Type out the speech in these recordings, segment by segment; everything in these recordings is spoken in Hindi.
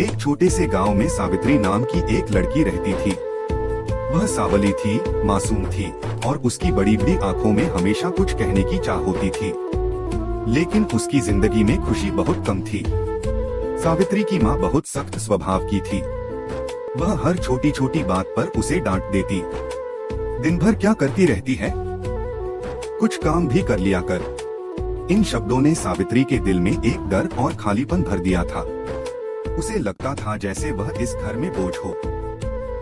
एक छोटे से गांव में सावित्री नाम की एक लड़की रहती थी। वह सावली थी, मासूम थी और उसकी बड़ी बड़ी आंखों में हमेशा कुछ कहने की चाह होती थी। लेकिन उसकी जिंदगी में खुशी बहुत कम थी। सावित्री की माँ बहुत सख्त स्वभाव की थी। वह हर छोटी छोटी बात पर उसे डांट देती। दिन भर क्या करती रहती है, कुछ काम भी कर लिया कर। इन शब्दों ने सावित्री के दिल में एक डर और खालीपन भर दिया था। उसे लगता था जैसे वह इस घर में बोझ हो।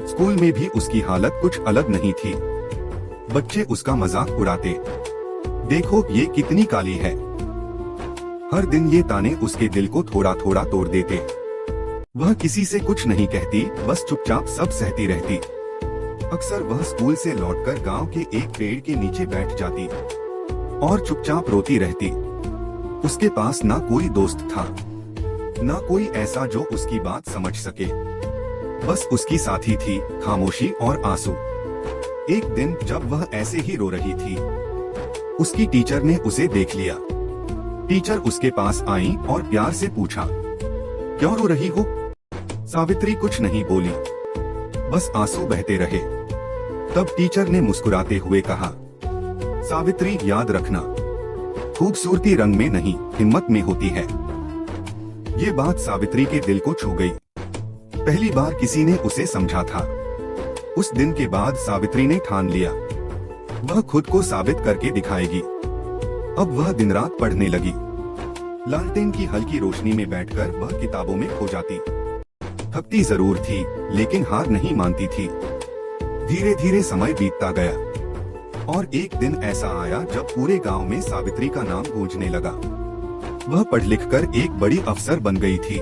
स्कूल में भी उसकी हालत कुछ अलग नहीं थी। बच्चे उसका मजाक उड़ाते, देखो ये कितनी काली है। हर दिन ये ताने उसके दिल को थोड़ा थोड़ा तोड़ देते। वह किसी से कुछ नहीं कहती, बस चुपचाप सब सहती रहती। अक्सर वह स्कूल से लौटकर गांव के एक पेड़ के नीचे बैठ जाती और चुपचाप रोती रहती। उसके पास ना कोई दोस्त था, ना कोई ऐसा जो उसकी बात समझ सके। बस उसकी साथी थी खामोशी और आंसू। एक दिन जब वह ऐसे ही रो रही थी, उसकी टीचर ने उसे देख लिया। टीचर उसके पास आई और प्यार से पूछा, क्यों रो रही हो? सावित्री कुछ नहीं बोली, बस आंसू बहते रहे। तब टीचर ने मुस्कुराते हुए कहा, सावित्री याद रखना, खूबसूरती रंग में नहीं हिम्मत में होती है। ये बात सावित्री के दिल को छू गई। पहली बार किसी ने उसे समझा था। उस दिन के बाद सावित्री ने ठान लिया, वह खुद को साबित करके दिखाएगी। अब वह दिन रात पढ़ने लगी। लालटेन की हल्की रोशनी में बैठकर वह किताबों में खो जाती। थकती जरूर थी, लेकिन हार नहीं मानती थी। धीरे धीरे समय बीतता गया और एक दिन ऐसा आया जब पूरे गांव में सावित्री का नाम गूंजने लगा। वह पढ़ लिखकर एक बड़ी अफसर बन गई थी।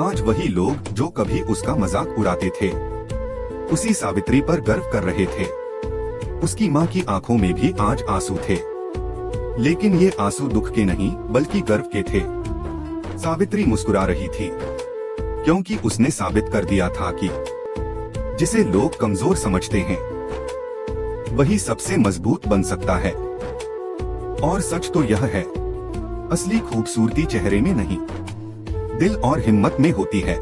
आज वही लोग जो कभी उसका मजाक उड़ाते थे, उसी सावित्री पर गर्व कर रहे थे। उसकी माँ की आंखों में भी आज आंसू थे, लेकिन ये आंसू दुख के नहीं बल्कि गर्व के थे। सावित्री मुस्कुरा रही थी, क्योंकि उसने साबित कर दिया था कि जिसे लोग कमजोर समझते हैं, वही सबसे मजबूत बन सकता है। और सच तो यह है, असली खूबसूरती चेहरे में नहीं, दिल और हिम्मत में होती है।